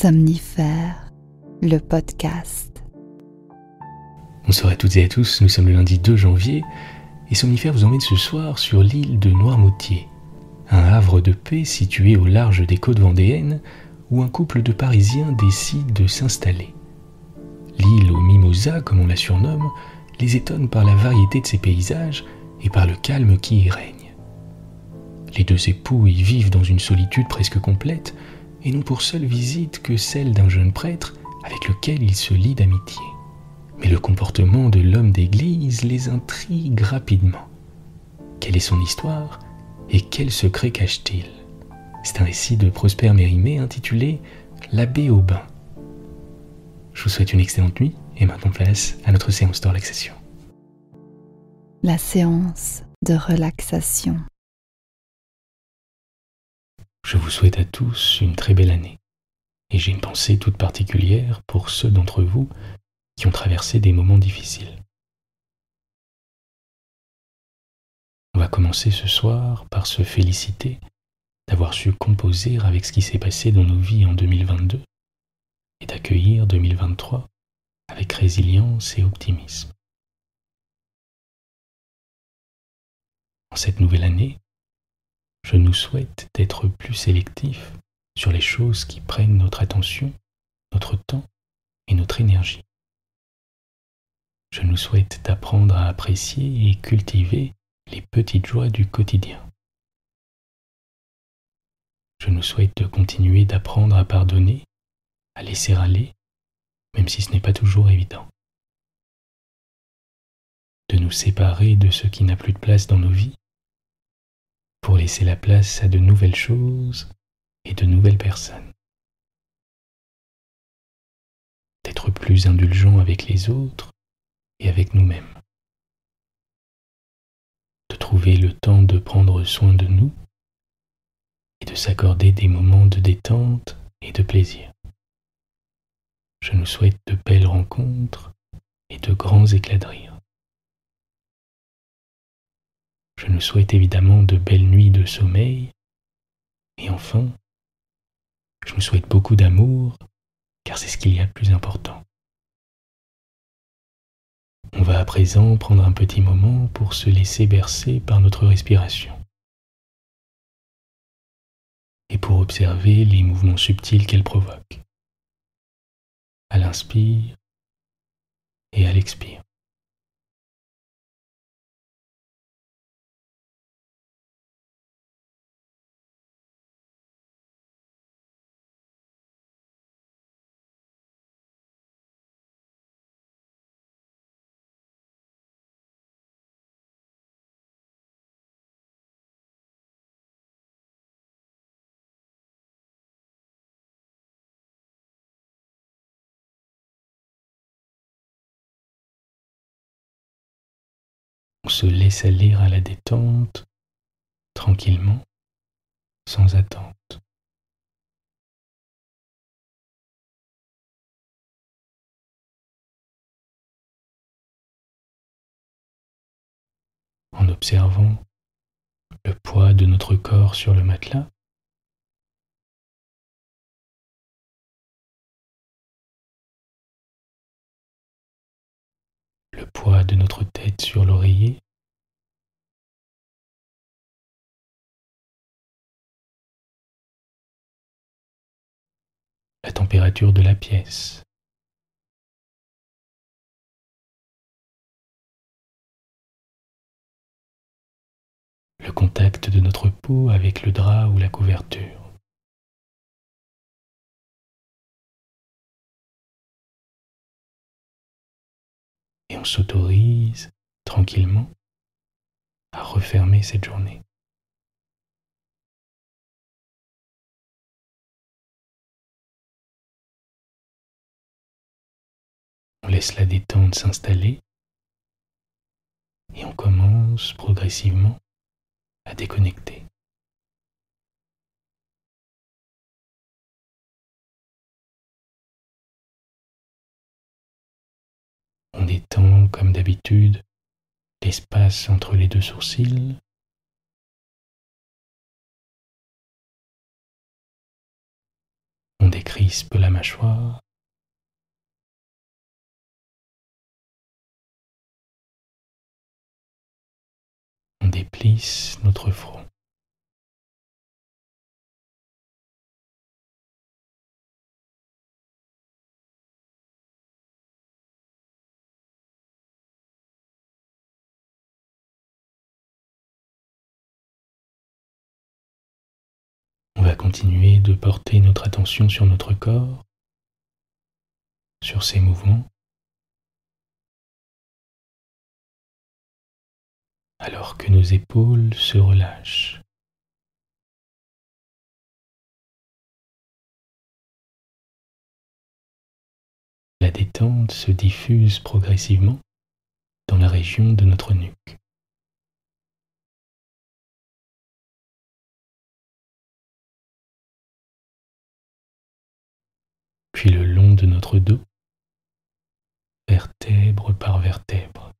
Somnifère, le podcast. Bonsoir à toutes et à tous, nous sommes le lundi 2 janvier et Somnifère vous emmène ce soir sur l'île de Noirmoutier, un havre de paix situé au large des côtes vendéennes où un couple de Parisiens décide de s'installer. L'île aux mimosas, comme on la surnomme, les étonne par la variété de ses paysages et par le calme qui y règne. Les deux époux y vivent dans une solitude presque complète et n'ont pour seule visite que celle d'un jeune prêtre avec lequel ils se lient d'amitié. Mais le comportement de l'homme d'église les intrigue rapidement. Quelle est son histoire et quel secret cache-t-il? C'est un récit de Prosper Mérimée intitulé « L'abbé Aubin ». Je vous souhaite une excellente nuit et maintenant place à notre séance de relaxation. La séance de relaxation. Je vous souhaite à tous une très belle année et j'ai une pensée toute particulière pour ceux d'entre vous qui ont traversé des moments difficiles. On va commencer ce soir par se féliciter d'avoir su composer avec ce qui s'est passé dans nos vies en 2022 et d'accueillir 2023 avec résilience et optimisme. En cette nouvelle année, je nous souhaite d'être plus sélectifs sur les choses qui prennent notre attention, notre temps et notre énergie. Je nous souhaite d'apprendre à apprécier et cultiver les petites joies du quotidien. Je nous souhaite de continuer d'apprendre à pardonner, à laisser aller, même si ce n'est pas toujours évident. De nous séparer de ce qui n'a plus de place dans nos vies, pour laisser la place à de nouvelles choses et de nouvelles personnes. D'être plus indulgents avec les autres et avec nous-mêmes. De trouver le temps de prendre soin de nous et de s'accorder des moments de détente et de plaisir. Je nous souhaite de belles rencontres et de grands éclats de rire. Je nous souhaite évidemment de belles nuits de sommeil. Et enfin, je nous souhaite beaucoup d'amour, car c'est ce qu'il y a de plus important. On va à présent prendre un petit moment pour se laisser bercer par notre respiration. Et pour observer les mouvements subtils qu'elle provoque. À l'inspire et à l'expire. On se laisse aller à la détente, tranquillement, sans attente. En observant le poids de notre corps sur le matelas, le poids de notre tête sur l'oreiller, la température de la pièce, le contact de notre peau avec le drap ou la couverture. Et on s'autorise tranquillement à refermer cette journée. On laisse la détente s'installer et on commence progressivement à déconnecter. On détend comme d'habitude l'espace entre les deux sourcils. On décrispe la mâchoire. On déplisse notre front. On va continuer de porter notre attention sur notre corps, sur ses mouvements, alors que nos épaules se relâchent. La détente se diffuse progressivement dans la région de notre nuque. Puis le long de notre dos, vertèbre par vertèbre.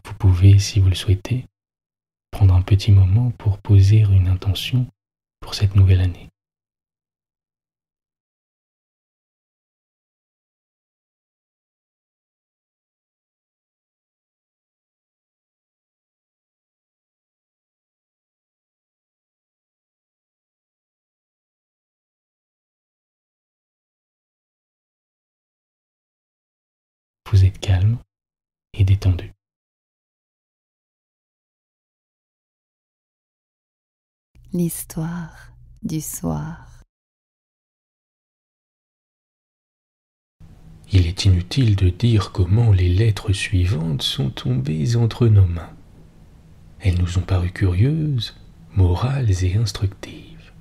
Vous pouvez, si vous le souhaitez, prendre un petit moment pour poser une intention pour cette nouvelle année. Vous êtes calme et détendu. L'histoire du soir. Il est inutile de dire comment les lettres suivantes sont tombées entre nos mains. Elles nous ont paru curieuses, morales et instructives.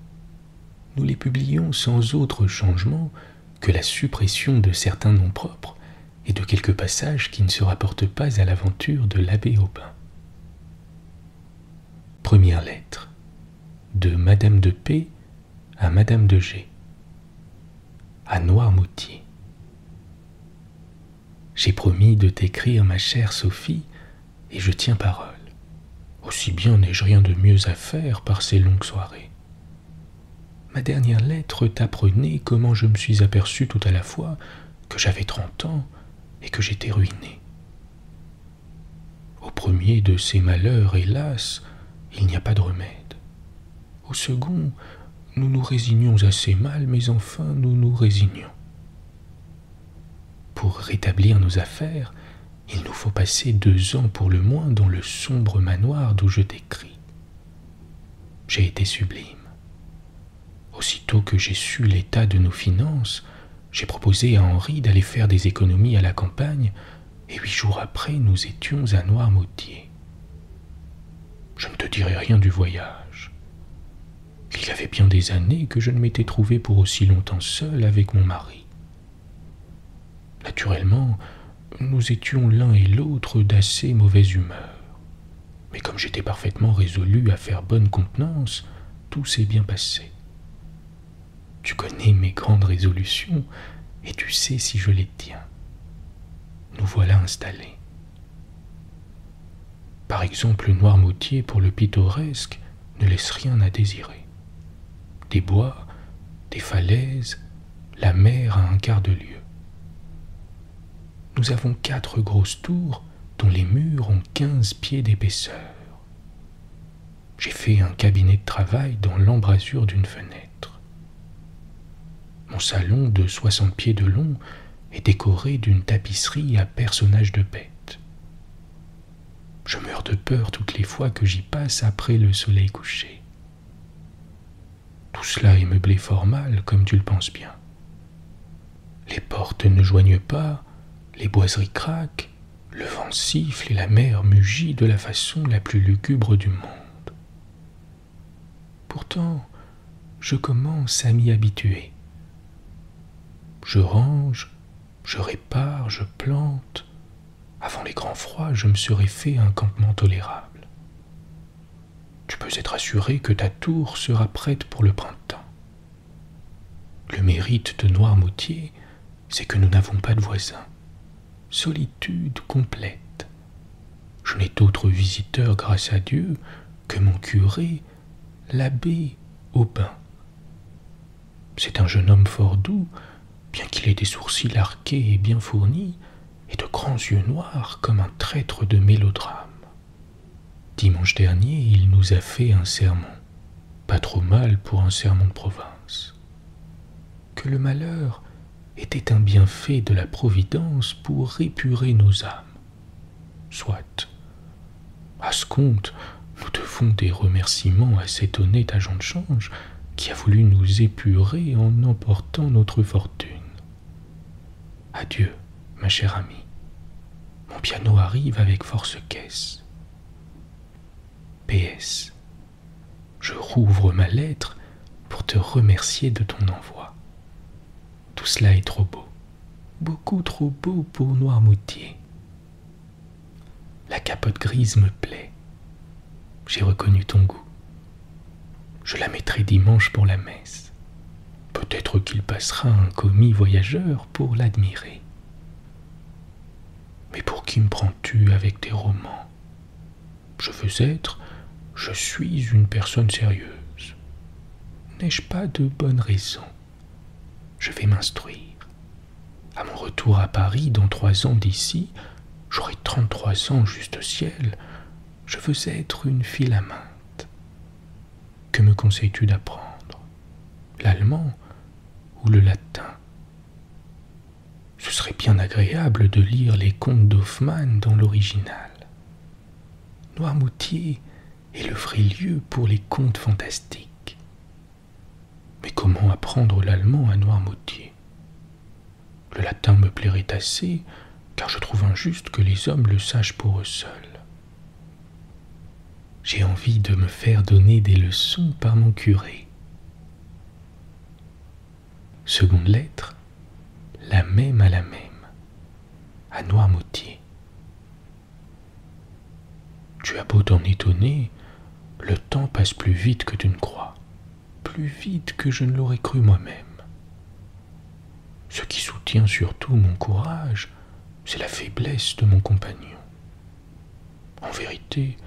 Nous les publions sans autre changement que la suppression de certains noms propres et de quelques passages qui ne se rapportent pas à l'aventure de l'abbé Aubin. Première lettre. De Madame de P à Madame de G. À Noirmoutier. J'ai promis de t'écrire, ma chère Sophie, et je tiens parole. Aussi bien n'ai-je rien de mieux à faire par ces longues soirées. Ma dernière lettre t'apprenait comment je me suis aperçu tout à la fois que j'avais 30 ans et que j'étais ruiné. Au premier de ces malheurs, hélas, il n'y a pas de remède. Au second, nous nous résignons assez mal, mais enfin nous nous résignons. Pour rétablir nos affaires, il nous faut passer 2 ans pour le moins dans le sombre manoir d'où je t'écris. J'ai été sublime. Aussitôt que j'ai su l'état de nos finances, j'ai proposé à Henri d'aller faire des économies à la campagne, et 8 jours après, nous étions à Noirmoutier. Je ne te dirai rien du voyage. Il y avait bien des années que je ne m'étais trouvé pour aussi longtemps seul avec mon mari. Naturellement, nous étions l'un et l'autre d'assez mauvaise humeur. Mais comme j'étais parfaitement résolu à faire bonne contenance, tout s'est bien passé. Tu connais mes grandes résolutions et tu sais si je les tiens. Nous voilà installés. Par exemple, Noirmoutier, pour le pittoresque, ne laisse rien à désirer. Des bois, des falaises, la mer à un quart de lieue. Nous avons 4 grosses tours dont les murs ont 15 pieds d'épaisseur. J'ai fait un cabinet de travail dans l'embrasure d'une fenêtre. Mon salon de 60 pieds de long est décoré d'une tapisserie à personnages de bêtes. Je meurs de peur toutes les fois que j'y passe après le soleil couché. Tout cela est meublé fort mal, comme tu le penses bien. Les portes ne joignent pas, les boiseries craquent, le vent siffle et la mer mugit de la façon la plus lugubre du monde. Pourtant, je commence à m'y habituer. Je range, je répare, je plante. Avant les grands froids, je me serais fait un campement tolérable. Tu peux être assuré que ta tour sera prête pour le printemps. Le mérite de Noirmoutier, c'est que nous n'avons pas de voisins. Solitude complète. Je n'ai d'autres visiteurs, grâce à Dieu, que mon curé, l'abbé Aubin. C'est un jeune homme fort doux, bien qu'il ait des sourcils arqués et bien fournis, et de grands yeux noirs comme un traître de mélodrame. Dimanche dernier, il nous a fait un sermon, pas trop mal pour un sermon de province. Que le malheur était un bienfait de la Providence pour épurer nos âmes. Soit. À ce compte, nous devons des remerciements à cet honnête agent de change qui a voulu nous épurer en emportant notre fortune. Adieu, ma chère amie. Mon piano arrive avec force caisse. PS. Je rouvre ma lettre pour te remercier de ton envoi. Tout cela est trop beau, beaucoup trop beau pour Noirmoutier. La capote grise me plaît. J'ai reconnu ton goût. Je la mettrai dimanche pour la messe. Peut-être qu'il passera un commis voyageur pour l'admirer. Mais pour qui me prends-tu avec tes romans? Je suis une personne sérieuse. N'ai-je pas de bonnes raisons? Je vais m'instruire. À mon retour à Paris, dans 3 ans d'ici, j'aurai 33 ans juste ciel. Je veux être une Philaminte. Que me conseilles-tu d'apprendre? L'allemand ou le latin? Ce serait bien agréable de lire les contes d'Hoffmann dans l'original. Noirmoutier est le vrai lieu pour les contes fantastiques. Mais comment apprendre l'allemand à Noirmoutier? Le latin me plairait assez, car je trouve injuste que les hommes le sachent pour eux seuls. J'ai envie de me faire donner des leçons par mon curé. Seconde lettre, la même à la même, à Noirmoutier. Tu as beau t'en étonner, le temps passe plus vite que tu ne crois. Plus vite que je ne l'aurais cru moi-même. Ce qui soutient surtout mon courage, c'est la faiblesse de mon compagnon. En vérité,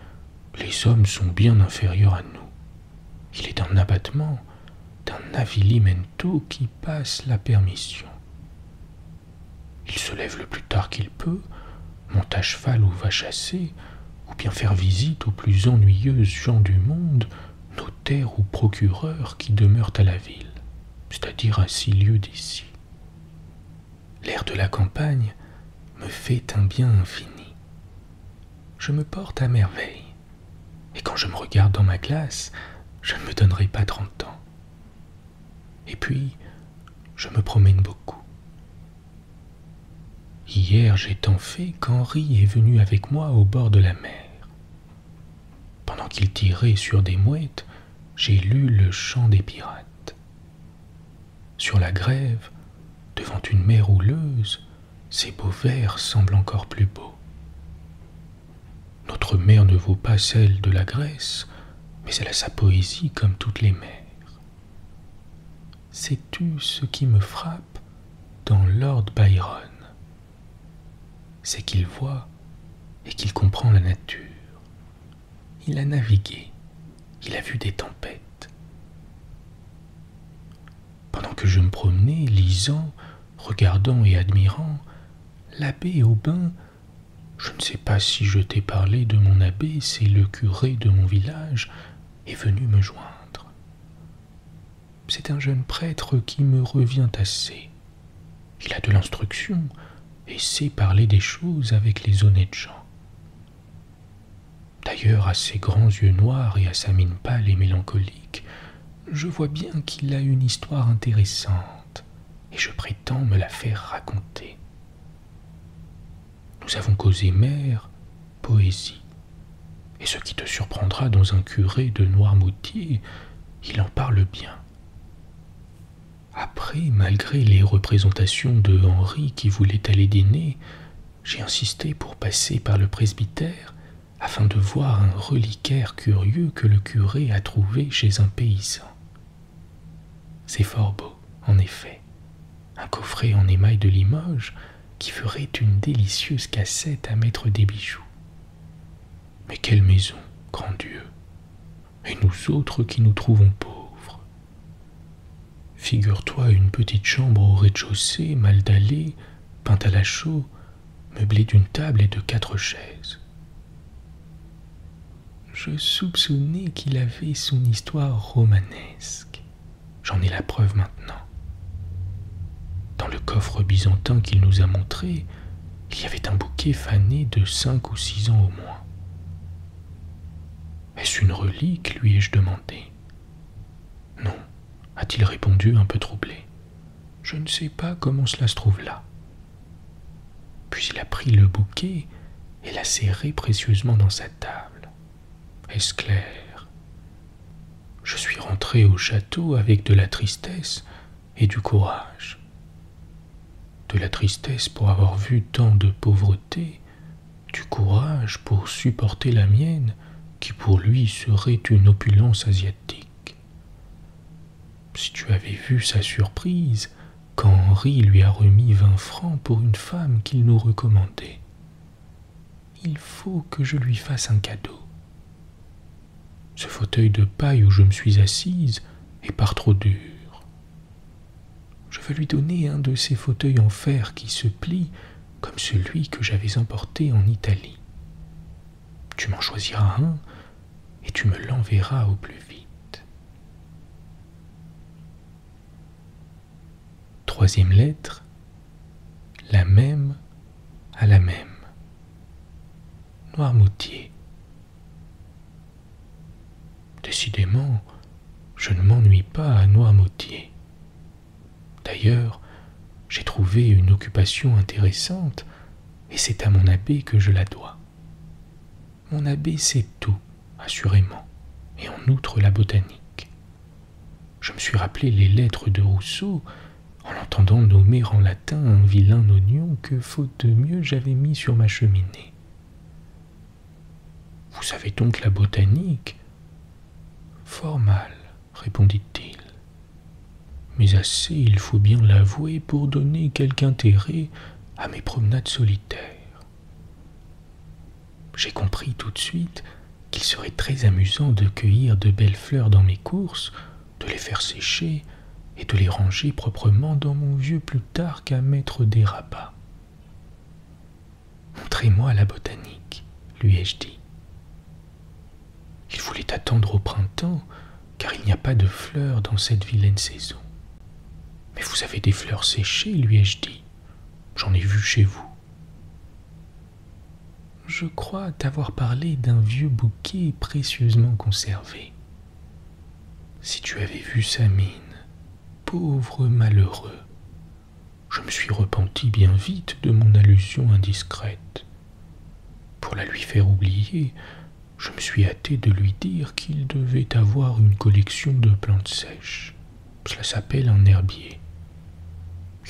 les hommes sont bien inférieurs à nous. Il est d'un abattement, d'un avilimento qui passe la permission. Il se lève le plus tard qu'il peut, monte à cheval ou va chasser, ou bien faire visite aux plus ennuyeuses gens du monde, notaires ou procureurs qui demeurent à la ville, c'est-à-dire à 6 lieues d'ici. L'air de la campagne me fait un bien infini. Je me porte à merveille, et quand je me regarde dans ma glace, je ne me donnerai pas 30 ans. Et puis, je me promène beaucoup. Hier, j'ai tant fait qu'Henri est venu avec moi au bord de la mer. Pendant qu'il tirait sur des mouettes, j'ai lu Le Chant des pirates. Sur la grève, devant une mer houleuse, ces beaux vers semblent encore plus beaux. Notre mer ne vaut pas celle de la Grèce, mais elle a sa poésie comme toutes les mers. Sais-tu ce qui me frappe dans Lord Byron? C'est qu'il voit et qu'il comprend la nature. Il a navigué, il a vu des tempêtes. Pendant que je me promenais, lisant, regardant et admirant, l'abbé Aubin, je ne sais pas si je t'ai parlé de mon abbé, c'est le curé de mon village, est venu me joindre. C'est un jeune prêtre qui me revient assez. Il a de l'instruction et sait parler des choses avec les honnêtes gens. D'ailleurs, à ses grands yeux noirs et à sa mine pâle et mélancolique, je vois bien qu'il a une histoire intéressante, et je prétends me la faire raconter. Nous avons causé mer, poésie, et ce qui te surprendra dans un curé de Noirmoutier, il en parle bien. Après, malgré les représentations de Henri qui voulait aller dîner, j'ai insisté pour passer par le presbytère afin de voir un reliquaire curieux que le curé a trouvé chez un paysan. C'est fort beau, en effet, un coffret en émail de Limoges qui ferait une délicieuse cassette à mettre des bijoux. Mais quelle maison, grand Dieu! Et nous autres qui nous trouvons pauvres. Figure-toi une petite chambre au rez-de-chaussée, mal dallée, peinte à la chaux, meublée d'une table et de 4 chaises. Je soupçonnais qu'il avait son histoire romanesque. J'en ai la preuve maintenant. Dans le coffre byzantin qu'il nous a montré, il y avait un bouquet fané de 5 ou 6 ans au moins. Est-ce une relique, lui ai-je demandé. Non, a-t-il répondu un peu troublé. Je ne sais pas comment cela se trouve là. Puis il a pris le bouquet et l'a serré précieusement dans sa table. Est-ce clair? Je suis rentré au château avec de la tristesse et du courage. De la tristesse pour avoir vu tant de pauvreté, du courage pour supporter la mienne, qui pour lui serait une opulence asiatique. Si tu avais vu sa surprise quand Henri lui a remis 20 francs pour une femme qu'il nous recommandait. Il faut que je lui fasse un cadeau. Ce fauteuil de paille où je me suis assise est par trop dur. Je veux lui donner un de ces fauteuils en fer qui se plient comme celui que j'avais emporté en Italie. Tu m'en choisiras un et tu me l'enverras au plus vite. 3e lettre, la même à la même. Noirmoutier. Décidément, je ne m'ennuie pas à Noirmoutier. D'ailleurs, j'ai trouvé une occupation intéressante, et c'est à mon abbé que je la dois. Mon abbé sait tout, assurément, et en outre la botanique. Je me suis rappelé les lettres de Rousseau, en l'entendant nommer en latin un vilain oignon que, faute de mieux, j'avais mis sur ma cheminée. Vous savez donc la botanique? Fort mal, répondit-il. Mais assez, il faut bien l'avouer, pour donner quelque intérêt à mes promenades solitaires. J'ai compris tout de suite qu'il serait très amusant de cueillir de belles fleurs dans mes courses, de les faire sécher et de les ranger proprement dans mon vieux Plutarque à mettre des rabats. Montrez-moi la botanique, lui ai-je dit. Il voulait attendre au printemps, car il n'y a pas de fleurs dans cette vilaine saison. Mais vous avez des fleurs séchées, lui ai-je dit. J'en ai vu chez vous. Je crois t'avoir parlé d'un vieux bouquet précieusement conservé. Si tu avais vu sa mine, pauvre malheureux, je me suis repenti bien vite de mon allusion indiscrète. Pour la lui faire oublier, je me suis hâté de lui dire qu'il devait avoir une collection de plantes sèches. Cela s'appelle un herbier.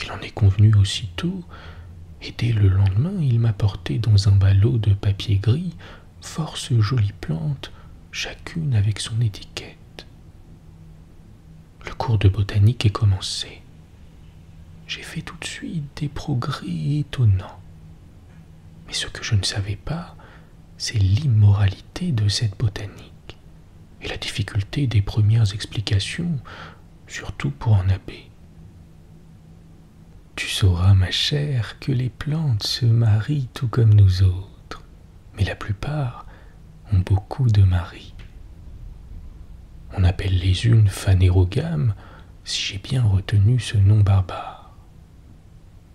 Il en est convenu aussitôt, et dès le lendemain, il m'apportait dans un ballot de papier gris force jolies plantes, chacune avec son étiquette. Le cours de botanique est commencé. J'ai fait tout de suite des progrès étonnants. Mais ce que je ne savais pas, c'est l'immoralité de cette botanique et la difficulté des premières explications, surtout pour un abbé. Tu sauras, ma chère, que les plantes se marient tout comme nous autres, mais la plupart ont beaucoup de maris. On appelle les unes phanérogames, si j'ai bien retenu ce nom barbare.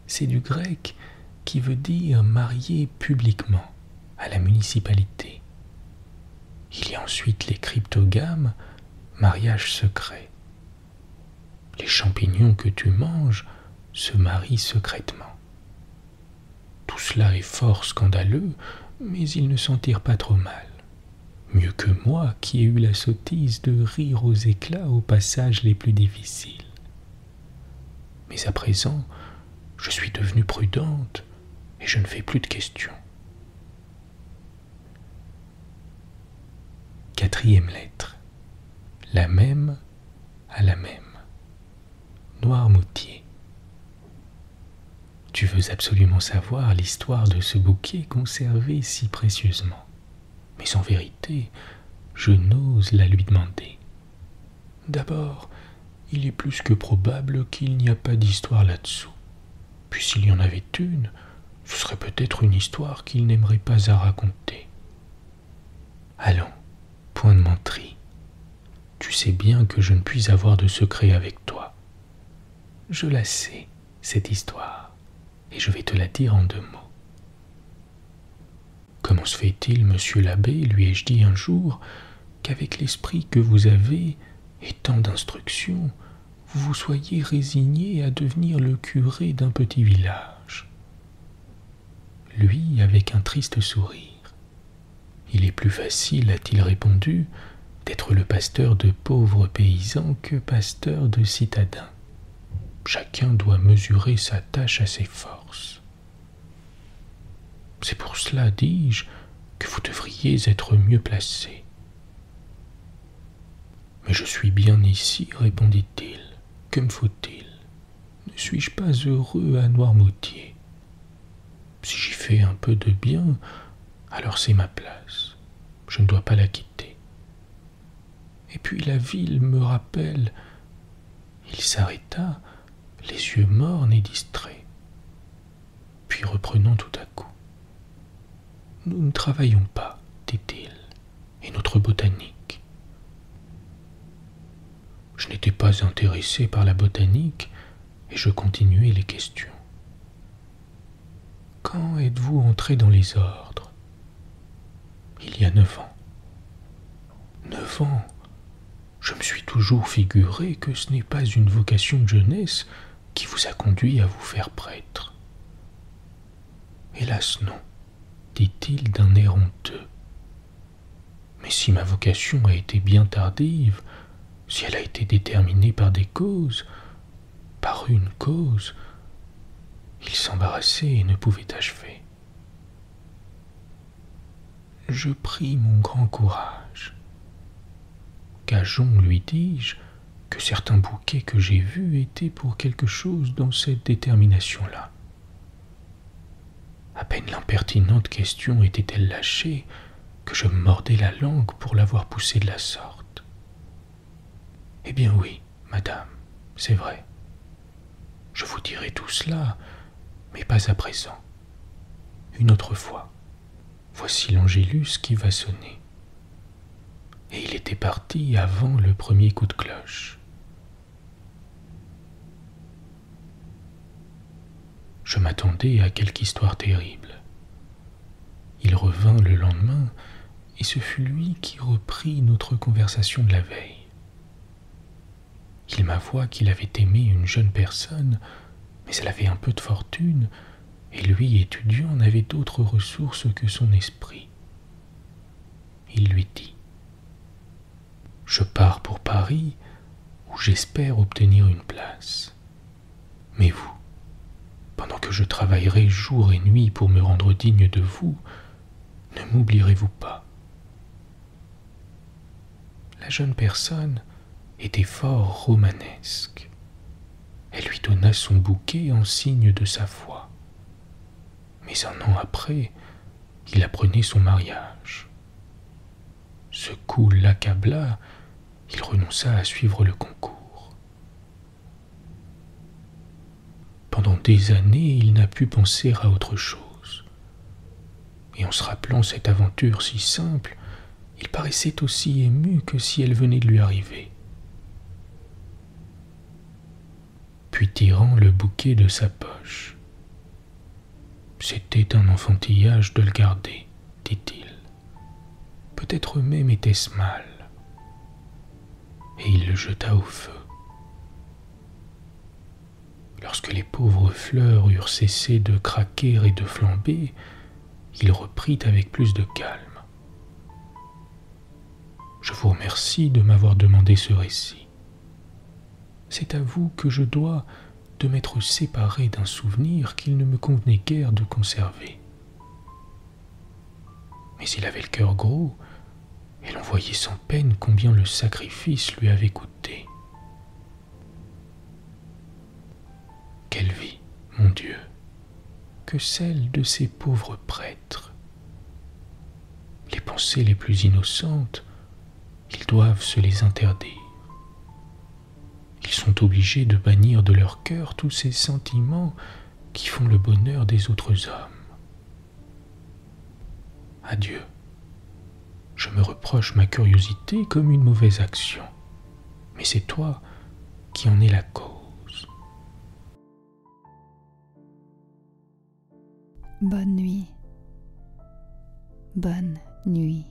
C'est du grec qui veut dire marier publiquement, à la municipalité. Il y a ensuite les cryptogames, mariage secret. Les champignons que tu manges se marient secrètement. Tout cela est fort scandaleux, mais ils ne s'en tirent pas trop mal. Mieux que moi qui ai eu la sottise de rire aux éclats aux passages les plus difficiles. Mais à présent, je suis devenue prudente et je ne fais plus de questions. 4e lettre. La même à la même. Noirmoutier. Tu veux absolument savoir l'histoire de ce bouquet conservé si précieusement. Mais en vérité, je n'ose la lui demander. D'abord, il est plus que probable qu'il n'y a pas d'histoire là-dessous. Puis s'il y en avait une, ce serait peut-être une histoire qu'il n'aimerait pas à raconter. Allons, point de menterie. Tu sais bien que je ne puis avoir de secret avec toi. Je la sais, cette histoire, et je vais te la dire en 2 mots. Comment se fait-il, monsieur l'abbé, lui ai-je dit un jour, qu'avec l'esprit que vous avez et tant d'instructions, vous vous soyez résigné à devenir le curé d'un petit village? Lui, avec un triste sourire. Il est plus facile, a-t-il répondu, d'être le pasteur de pauvres paysans que pasteur de citadins. Chacun doit mesurer sa tâche à ses forces. C'est pour cela, dis-je, que vous devriez être mieux placé. Mais je suis bien ici, répondit-il. Que me faut-il? Ne suis-je pas heureux à Noirmoutier? Si j'y fais un peu de bien, alors c'est ma place. Je ne dois pas la quitter. Et puis la ville me rappelle... Il s'arrêta, les yeux mornes et distraits. Puis reprenant tout à coup. Nous ne travaillons pas, dit-il, et notre botanique. Je n'étais pas intéressé par la botanique, et je continuai les questions. Quand êtes-vous entré dans les ordres? Il y a 9 ans. 9 ans? Je me suis toujours figuré que ce n'est pas une vocation de jeunesse qui vous a conduit à vous faire prêtre. Hélas non, dit-il d'un air honteux. Mais si ma vocation a été bien tardive, si elle a été déterminée par des causes, par une cause, il s'embarrassait et ne pouvait achever. Je pris mon grand courage. Gageons, lui dis-je, que certains bouquets que j'ai vus étaient pour quelque chose dans cette détermination-là. À peine l'impertinente question était-elle lâchée que je me mordais la langue pour l'avoir poussée de la sorte. Eh bien oui, madame, c'est vrai. Je vous dirai tout cela, mais pas à présent. Une autre fois. Voici l'Angélus qui va sonner. Et il était parti avant le premier coup de cloche. Je m'attendais à quelque histoire terrible. Il revint le lendemain, et ce fut lui qui reprit notre conversation de la veille. Il m'avoua qu'il avait aimé une jeune personne, mais elle avait un peu de fortune, et lui, étudiant, n'avait d'autres ressources que son esprit. Il lui dit : « Je pars pour Paris, où j'espère obtenir une place. Mais vous, pendant que je travaillerai jour et nuit pour me rendre digne de vous, ne m'oublierez-vous pas ? » La jeune personne était fort romanesque. Elle lui donna son bouquet en signe de sa foi. Mais 1 an après, il apprenait son mariage. Ce coup l'accabla, il renonça à suivre le concours. Pendant des années, il n'a pu penser à autre chose. Et en se rappelant cette aventure si simple, il paraissait aussi ému que si elle venait de lui arriver. Puis tirant le bouquet de sa poche. « C'était un enfantillage de le garder, dit-il. Peut-être même était-ce mal. Et il le jeta au feu. Lorsque les pauvres fleurs eurent cessé de craquer et de flamber, il reprit avec plus de calme. Je vous remercie de m'avoir demandé ce récit. C'est à vous que je dois de m'être séparé d'un souvenir qu'il ne me convenait guère de conserver. Mais il avait le cœur gros, et l'on voyait sans peine combien le sacrifice lui avait coûté. Quelle vie, mon Dieu, que celle de ces pauvres prêtres. Les pensées les plus innocentes, ils doivent se les interdire. Ils sont obligés de bannir de leur cœur tous ces sentiments qui font le bonheur des autres hommes. Adieu. Je me reproche ma curiosité comme une mauvaise action, mais c'est toi qui en es la cause. Bonne nuit. Bonne nuit.